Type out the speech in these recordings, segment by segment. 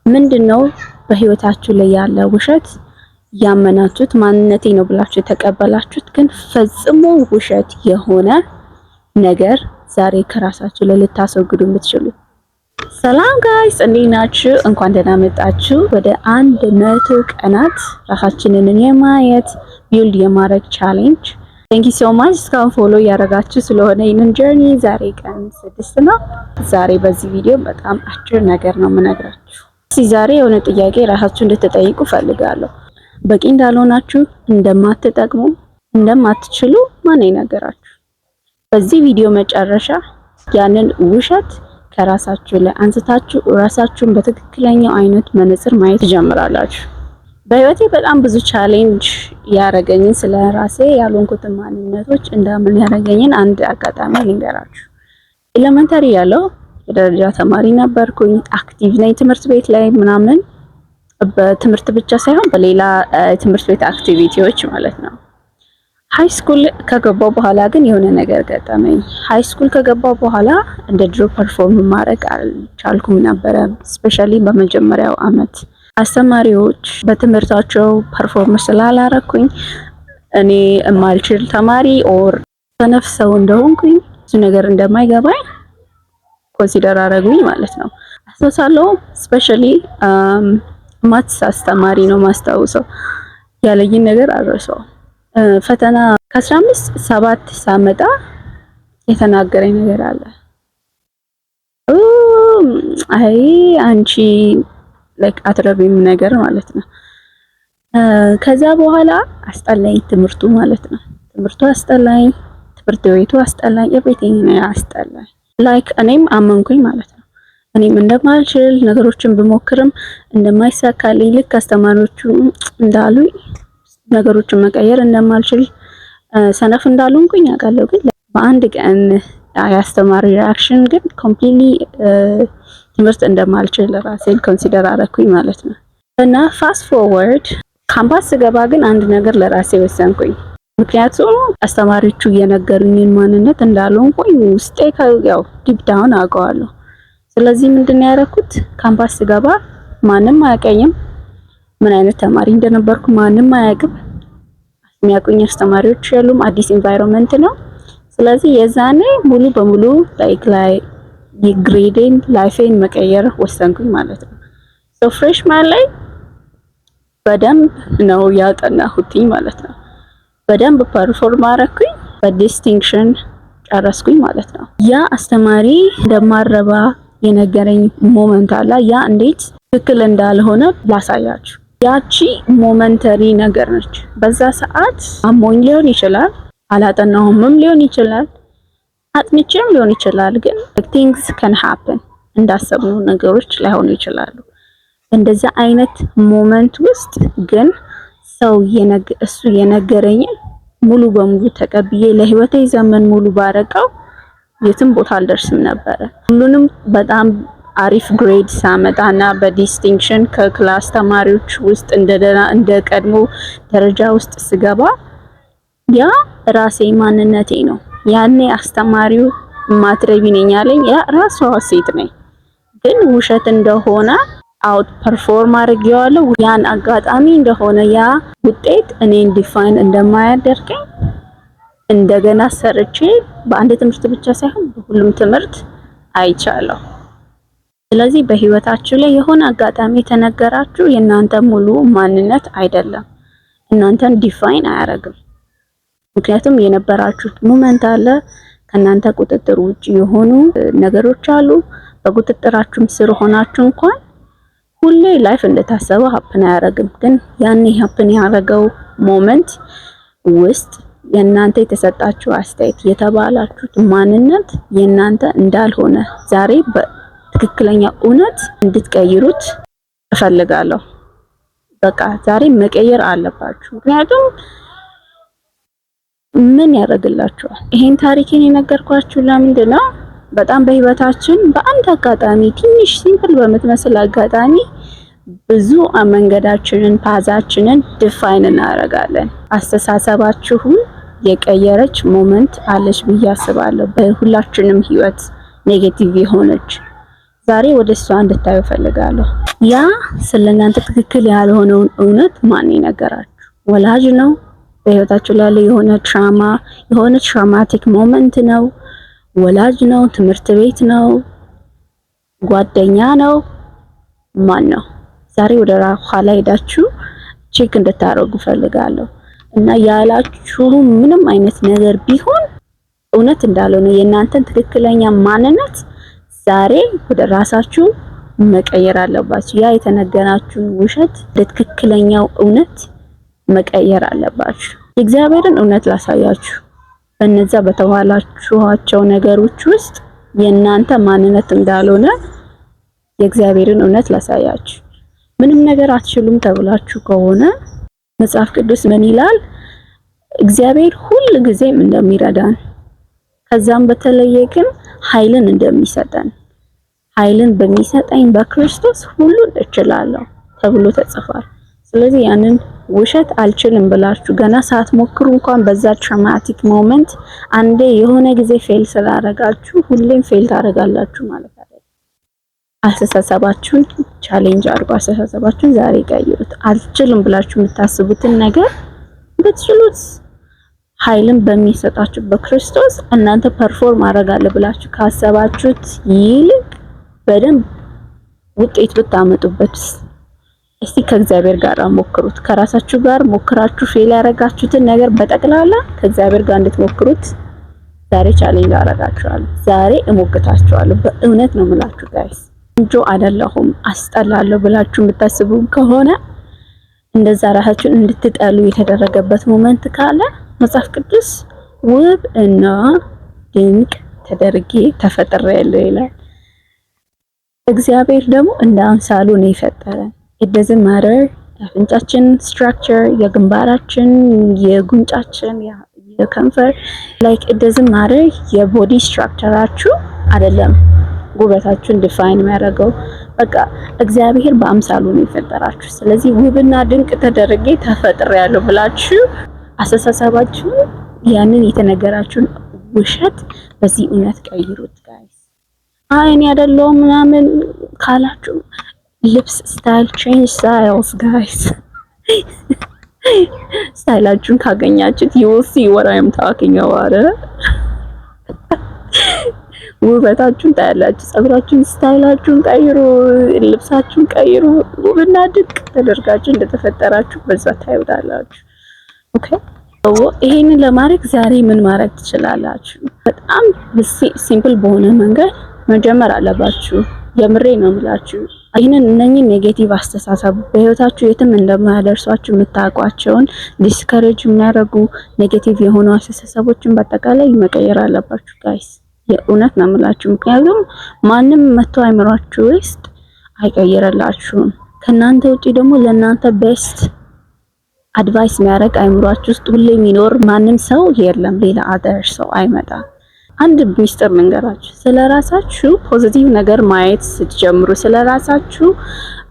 ምንድነው በህይወታችሁ ላይ ያለ ውሸት ያመናችሁት ማንነቴ ነው ብላችሁ የተቀበላችሁት ግን ፈጽሞ ውሸት የሆነ ነገር ዛሬ ከራሳችሁ ላይ ልታስወግዱ የምትችሉ? ሰላም ጋይስ እንዴት ናችሁ? እንኳን ደህና መጣችሁ ወደ 100 ቀናት ራሳችንን የማየት ቢልድ የማድረግ ቻሌንጅ። ቴንክ ዩ ሶ ማች እስካሁን ፎሎ ያደረጋችሁ ስለሆነ ይህንን ጀርኒ። ዛሬ ቀን 6 ነው። ዛሬ በዚህ ቪዲዮ በጣም አጭር ነገር ነው የምነግራችሁ። ዛሬ የሆነ ጥያቄ ራሳችሁ እንድትጠይቁ ፈልጋለሁ። በቂ እንዳልሆናችሁ፣ እንደማትጠቅሙ፣ እንደማትችሉ ማን ይነገራችሁ? በዚህ ቪዲዮ መጨረሻ ያንን ውሸት ከራሳችሁ ላይ አንስታችሁ ራሳችሁን በትክክለኛው አይነት መነጽር ማየት ትጀምራላችሁ። በህይወቴ በጣም ብዙ ቻሌንጅ ያረገኝን ስለ ራሴ ያልሆንኩትን ማንነቶች እንዳምን ያረገኝን አንድ አጋጣሚ ልንገራችሁ። ኤሌመንተሪ ያለው የደረጃ ተማሪ ነበርኩኝ። አክቲቭ ነኝ ትምህርት ቤት ላይ ምናምን፣ በትምህርት ብቻ ሳይሆን በሌላ ትምህርት ቤት አክቲቪቲዎች ማለት ነው። ሃይ ስኩል ከገባው በኋላ ግን የሆነ ነገር ገጠመኝ። ሃይ ስኩል ከገባው በኋላ እንደ ድሮ ፐርፎርም ማድረግ አልቻልኩም ነበረ። ስፔሻሊ በመጀመሪያው አመት አስተማሪዎች በትምህርታቸው ፐርፎርም ስላላረኩኝ እኔ የማልችል ተማሪ ኦር ተነፍሰው እንደሆንኩኝ ብዙ ነገር እንደማይገባኝ ኮንሲደር አረጉኝ ማለት ነው። አስተሳሰለው ስፔሻሊ ማትስ አስተማሪ ነው ማስታውሰው ያለኝን ነገር አረሰው። ፈተና ከ15 7 ሳመጣ የተናገረኝ ነገር አለ። አይ አንቺ ላይክ አትረቢም ነገር ማለት ነው። ከዛ በኋላ አስጠላኝ ትምህርቱ ማለት ነው። ትምህርቱ አስጠላኝ፣ ትምህርት ቤቱ አስጠላኝ፣ ኤቭሪቲንግ ነው አስጠላኝ። ላይክ እኔም አመንኩኝ ማለት ነው። እኔም እንደማልችል ነገሮችን ብሞክርም እንደማይሳካልኝ ልክ አስተማሪዎቹ እንዳሉኝ ነገሮችን መቀየር እንደማልችል ሰነፍ እንዳልሆንኩኝ አውቃለሁ። ግን በአንድ ቀን ያስተማሪ ሪአክሽን ግን ኮምፕሊትሊ ትምህርት እንደማልችል ራሴን ኮንሲደር አረኩኝ ማለት ነው። እና ፋስት ፎርወርድ ካምፓስ ስገባ ግን አንድ ነገር ለራሴ ወሰንኩኝ። ምክንያቱም አስተማሪዎቹ የነገሩኝን ማንነት እንዳልሆንኩኝ ውስጤ ያው ዲፕ ዳውን አውቀዋለሁ። ስለዚህ ምንድነው ያደረኩት? ካምፓስ ስገባ ማንም አያውቀኝም። ምን አይነት ተማሪ እንደነበርኩ ማንም አያውቅም። የሚያውቁኝ አስተማሪዎች የሉም። አዲስ ኢንቫይሮንመንት ነው። ስለዚህ የዛኔ ሙሉ በሙሉ ላይ የግሬዴን ላይፌን መቀየር ወሰንኩኝ ማለት ነው። ሶ ፍሬሽማን ላይ በደንብ ነው ያጠናሁት ማለት ነው። በደንብ ፐርፎርም አረኩኝ፣ በዲስቲንክሽን ጨረስኩኝ ማለት ነው። ያ አስተማሪ እንደማረባ የነገረኝ ሞመንት አለ። ያ እንዴት ትክክል እንዳልሆነ ላሳያችሁ። ያቺ ሞመንተሪ ነገር ነች። በዛ ሰዓት አሞኝ ሊሆን ይችላል፣ አላጠናሁምም ሊሆን ይችላል፣ አጥንቼም ሊሆን ይችላል። ግን things can happen እንዳሰብነው ነገሮች ላይሆኑ ይችላሉ። እንደዛ አይነት ሞመንት ውስጥ ግን ሰው እሱ የነገረኝ ሙሉ በሙሉ ተቀብዬ ለህይወቴ ዘመን ሙሉ ባረቀው የትም ቦታ አልደርስም ነበር። ሁሉንም በጣም አሪፍ ግሬድ ሳመጣና በዲስቲንክሽን ከክላስ ተማሪዎች ውስጥ እንደ ቀድሞ ደረጃ ውስጥ ስገባ ያ ራሴ ማንነቴ ነው። ያኔ አስተማሪው ማትረቢ ነኝ ያለኝ ያ ራሷ ሴት ነኝ። ግን ውሸት እንደሆነ አውት ፐርፎርም አድርጌዋለሁ። ያን አጋጣሚ እንደሆነ ያ ውጤት እኔን ዲፋይን እንደማያደርገኝ እንደገና ሰርቼ በአንድ ትምህርት ብቻ ሳይሆን በሁሉም ትምህርት አይቻለሁ። ስለዚህ በህይወታችሁ ላይ የሆነ አጋጣሚ ተነገራችሁ የእናንተ ሙሉ ማንነት አይደለም፣ እናንተን ዲፋይን አያደርግም። ምክንያቱም የነበራችሁት ሞመንት አለ፣ ከናንተ ቁጥጥር ውጪ የሆኑ ነገሮች አሉ። በቁጥጥራችሁም ስር ሆናችሁ እንኳን ሁሌ ላይፍ እንደታሰበው ሀፕን አያደርግም። ግን ያኔ ሀፕን ያደረገው ሞመንት ውስጥ የእናንተ የተሰጣችሁ አስተያየት የተባላችሁት ማንነት የእናንተ እንዳልሆነ ዛሬ በትክክለኛ እውነት እንድትቀይሩት እፈልጋለሁ። በቃ ዛሬ መቀየር አለባችሁ። ምክንያቱም ምን ያደርግላችኋል? ይሄን ታሪኬን የነገርኳችሁ ለምንድን ነው? በጣም በህይወታችን በአንድ አጋጣሚ ትንሽ ሲምፕል በምትመስል አጋጣሚ ብዙ መንገዳችንን ፓዛችንን ዲፋይን እናደርጋለን። አስተሳሰባችሁን የቀየረች ሞመንት አለች ብዬ አስባለሁ። በሁላችንም ህይወት ኔጌቲቭ የሆነች ዛሬ ወደ እሷ እንድታዩ ፈልጋለሁ። ያ ስለናንተ ትክክል ያልሆነውን እውነት ማን ይነገራችሁ? ወላጅ ነው? በህይወታችሁ ላይ የሆነ ትራማቲክ ሞመንት ነው? ወላጅ ነው? ትምህርት ቤት ነው? ጓደኛ ነው? ማን ነው? ዛሬ ወደ ኋላ ሄዳችሁ ቼክ እንድታረጉ ፈልጋለሁ። እና ያላችሁ ምንም አይነት ነገር ቢሆን እውነት እንዳልሆነ የእናንተን ትክክለኛ ማንነት ዛሬ ወደ ራሳችሁ መቀየር አለባችሁ። ያ የተነገራችሁን ውሸት ለትክክለኛው እውነት መቀየር አለባችሁ። የእግዚአብሔርን እውነት ላሳያችሁ። በነዛ በተዋላችኋቸው ነገሮች ውስጥ የእናንተ ማንነት እንዳልሆነ የእግዚአብሔርን እውነት ላሳያችሁ። ምንም ነገር አትችሉም ተብላችሁ ከሆነ መጽሐፍ ቅዱስ ምን ይላል? እግዚአብሔር ሁል ጊዜም እንደሚረዳን ከዛም በተለየ ግን ኃይልን እንደሚሰጠን ኃይልን በሚሰጠኝ በክርስቶስ ሁሉን እችላለሁ ተብሎ ተጽፏል። ስለዚህ ያንን ውሸት አልችልም ብላችሁ ገና ሳትሞክሩ እንኳን በዛ ትራማቲክ ሞመንት አንዴ የሆነ ጊዜ ፌል ስላደረጋችሁ ሁሌም ፌል ታደርጋላችሁ ማለት አይደለም። አስተሳሰባችሁን ቻሌንጅ አድርጉ። አስተሳሰባችሁን ዛሬ ቀይሩት። አልችልም ብላችሁ የምታስቡትን ነገር ብትችሉት ኃይልን በሚሰጣችሁ በክርስቶስ እናንተ ፐርፎርም አደርጋለሁ ብላችሁ ካሰባችሁት ይልቅ በደንብ ውጤት ብታመጡበት እስቲ ከእግዚአብሔር ጋር ሞክሩት። ከራሳችሁ ጋር ሞክራችሁ ፌል ያደረጋችሁትን ነገር በጠቅላላ ከእግዚአብሔር ጋር እንድትሞክሩት ዛሬ ቻሌንጅ አደርጋችኋለሁ። ዛሬ እሞግታችኋለሁ። በእውነት ነው የምላችሁ ጋይስ። እንጆ አይደለሁም አስጠላለሁ ብላችሁ የምታስቡ ከሆነ እንደዛ ራሳችሁን እንድትጠሉ የተደረገበት ሞመንት ካለ መጽሐፍ ቅዱስ ውብ እና ድንቅ ተደርጌ ተፈጥሬያለሁ ይላል። እግዚአብሔር ደግሞ እንደ አምሳሉ ነው የፈጠረን። it doesn't matter የአፍንጫችን ስትራክቸር፣ የግንባራችን፣ የጉንጫችን፣ የከንፈር like it doesn't matter የቦዲ ስትራክቸራችሁ አይደለም ውበታችሁን ዲፋይን የሚያደርገው። በቃ እግዚአብሔር በአምሳሉ ነው የፈጠራችሁ። ስለዚህ ውብና ድንቅ ተደርጌ ተፈጥሬያለሁ ብላችሁ አስተሳሰባችሁን ያንን የተነገራችሁን ውሸት በዚህ እውነት ቀይሩት ጋይስ። እኔ አይደለሁም ምናምን ካላችሁ ልብስ ስታይል ቼንጅ ስታይልስ ጋይስ። ስታይላችሁን ካገኛችሁት you will see what I am talking about። ውበታችሁን ታያላችሁ። ጸጉራችሁን ስታይላችሁን ቀይሩ፣ ልብሳችሁን ቀይሩ። ውብና ድንቅ ተደርጋችሁ እንደተፈጠራችሁ በዛ ታዩታላችሁ። ኦኬ ይሄንን ለማድረግ ዛሬ ምን ማድረግ ትችላላችሁ? በጣም ሲምፕል በሆነ መንገድ መጀመር አለባችሁ። የምሬ ነው የምላችሁ። እነኚህ ኔጌቲቭ አስተሳሰብ በህይወታችሁ የትም እንደማያደርሷችሁ የምታውቋቸውን ዲስከሬጅ የሚያደርጉ ኔጌቲቭ የሆኑ አስተሳሰቦችን በአጠቃላይ መቀየር አለባችሁ ጋይስ። የእውነት ነው የምላችሁ። ምክንያቱም ማንም መጥቶ አይምሯችሁ ውስጥ አይቀይርላችሁም። ከናንተ ውጪ ደግሞ ለናንተ ቤስት አድቫይስ የሚያደርግ አይምሯችሁ ውስጥ ሁሌ የሚኖር ማንም ሰው የለም። ሌላ አደር ሰው አይመጣም። አንድ ሚስጥር ልንገራችሁ። ስለራሳችሁ ፖዚቲቭ ነገር ማየት ስትጀምሩ፣ ስለራሳችሁ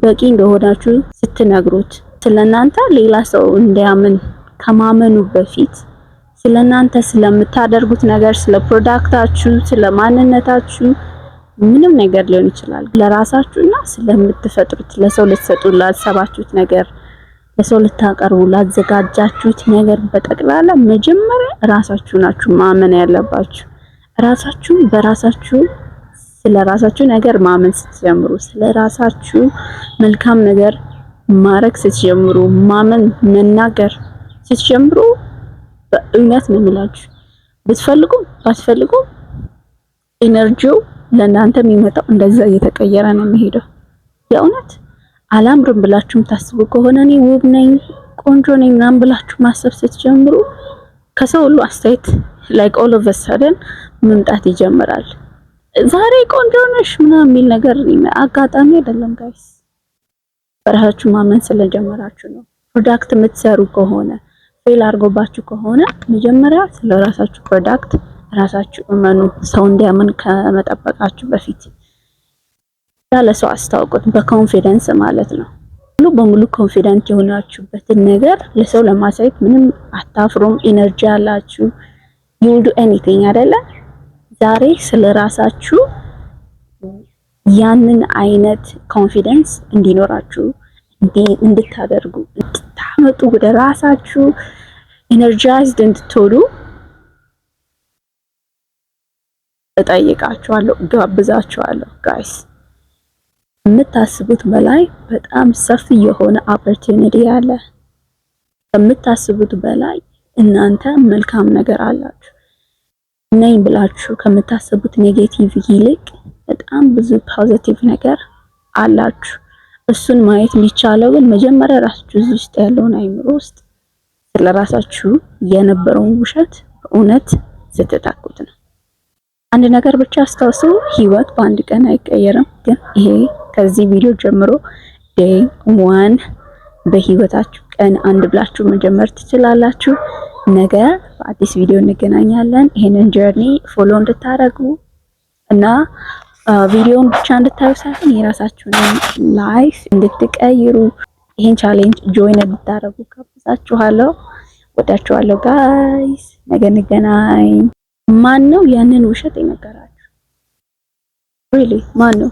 በቂ እንደሆናችሁ ስትነግሩት፣ ስለናንተ ሌላ ሰው እንዲያምን ከማመኑ በፊት ስለናንተ ስለምታደርጉት ነገር፣ ስለ ፕሮዳክታችሁ፣ ስለ ማንነታችሁ ምንም ነገር ሊሆን ይችላል ለራሳችሁና ስለምትፈጥሩት ለሰው ልትሰጡ ላሰባችሁት ነገር፣ ለሰው ልታቀርቡ ላዘጋጃችሁት ነገር በጠቅላላ መጀመሪያ ራሳችሁ ናችሁ ማመን ያለባችሁ። ራሳችሁ በራሳችሁ ስለራሳችሁ ነገር ማመን ስትጀምሩ፣ ስለራሳችሁ መልካም ነገር ማድረግ ስትጀምሩ፣ ማመን መናገር ስትጀምሩ በእውነት ነው የምላችሁ ብትፈልጉ ባትፈልጉ ኢነርጂው ለእናንተ የሚመጣው እንደዛ እየተቀየረ ነው የሚሄደው። የእውነት አላምርም ብላችሁም ታስቡ ከሆነ እኔ ውብ ነኝ ቆንጆ ነኝ ምናምን ብላችሁ ማሰብ ስትጀምሩ ከሰው ሁሉ አስተያየት like all of a sudden መምጣት ይጀምራል። ዛሬ ቆንጆ ነሽ ምናምን የሚል ነገር አጋጣሚ አይደለም ጋይስ። በራሳችሁ ማመን ስለጀመራችሁ ነው። ፕሮዳክት የምትሰሩ ከሆነ ፌል አድርጎባችሁ ከሆነ መጀመሪያ ስለራሳችሁ ፕሮዳክት ራሳችሁ እመኑ። ሰው እንዲያምን ከመጠበቃችሁ በፊት ለሰው አስታውቁት፣ በኮንፊደንስ ማለት ነው። ሙሉ በሙሉ ኮንፊደንት የሆናችሁበትን ነገር ለሰው ለማሳየት ምንም አታፍሩም። ኢነርጂ አላችሁ። you will do anything አይደለ? ዛሬ ስለራሳችሁ ያንን አይነት ኮንፊደንስ እንዲኖራችሁ እንድታደርጉ እንድታመጡ ወደ ራሳችሁ ኢነርጃይዝድ እንድትሆኑ እጠይቃችኋለሁ፣ ጋብዛችኋለሁ። ጋይስ ከምታስቡት በላይ በጣም ሰፊ የሆነ ኦፖርቹኒቲ አለ። ከምታስቡት በላይ እናንተ መልካም ነገር አላችሁ። ነኝ ብላችሁ ከምታስቡት ኔጌቲቭ ይልቅ በጣም ብዙ ፖዚቲቭ ነገር አላችሁ። እሱን ማየት የሚቻለው ግን መጀመሪያ ራሳችሁ ውስጥ ያለውን አይምሮ ውስጥ ስለራሳችሁ የነበረውን ውሸት በእውነት ስትተኩት ነው። አንድ ነገር ብቻ አስታውሱ፣ ህይወት በአንድ ቀን አይቀየርም። ግን ይሄ ከዚህ ቪዲዮ ጀምሮ ዴይ 1 በህይወታችሁ ቀን አንድ ብላችሁ መጀመር ትችላላችሁ። ነገ በአዲስ ቪዲዮ እንገናኛለን። ይሄንን ጀርኒ ፎሎ እንድታረጉ እና ቪዲዮውን ብቻ እንድታዩ ሳይሆን የራሳችሁን ላይፍ እንድትቀይሩ ይሄን ቻሌንጅ ጆይን እንድታረጉ ጋብዛችኋለሁ። ወዳችኋለሁ ጋይስ። ነገ እንገናኝ። ማን ነው ያንን ውሸት የነገራችሁ? ሪሊ ማን ነው?